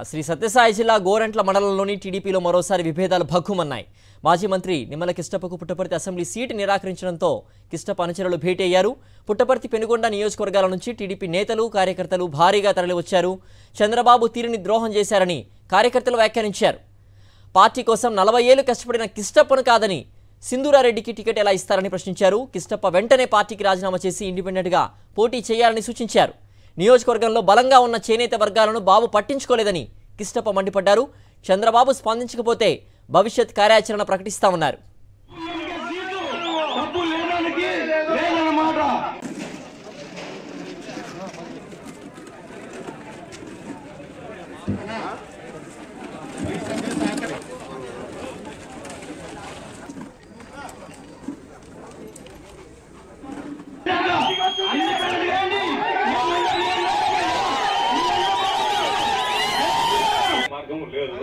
శ్రీ సత్యసాయి జిల్లా గోరంట్ల మండలంలోని టీడీపీలో మరోసారి విభేదాలు భగ్గుమన్నాయి. మాజీ మంత్రి నిమ్మల కిష్టప్పకు పుట్టపర్తి అసెంబ్లీ సీటు నిరాకరించడంతో కిష్టప్ప అనుచరులు భేటీ అయ్యారు. పుట్టపర్తి పెనుగొండ నియోజకవర్గాల నుంచి టీడీపీ నేతలు కార్యకర్తలు భారీగా తరలివచ్చారు. చంద్రబాబు తీరుని ద్రోహం చేశారని కార్యకర్తలు వ్యాఖ్యానించారు. పార్టీ కోసం 40 ఏళ్లు కష్టపడిన కిష్టప్పను కాదని సింధూరారెడ్డికి టికెట్ ఎలా ఇస్తారని ప్రశ్నించారు. కిష్టప్ప వెంటనే పార్టీకి రాజీనామా చేసి ఇండిపెండెంట్గా పోటీ చేయాలని సూచించారు. నియోజకవర్గంలో బలంగా ఉన్న చేనేత వర్గాలను బాబు పట్టించుకోలేదని కిష్టప్ప మండిపడ్డారు. చంద్రబాబు స్పందించకపోతే భవిష్యత్ కార్యాచరణ ప్రకటిస్తామన్నారు. మార్గం లేదు.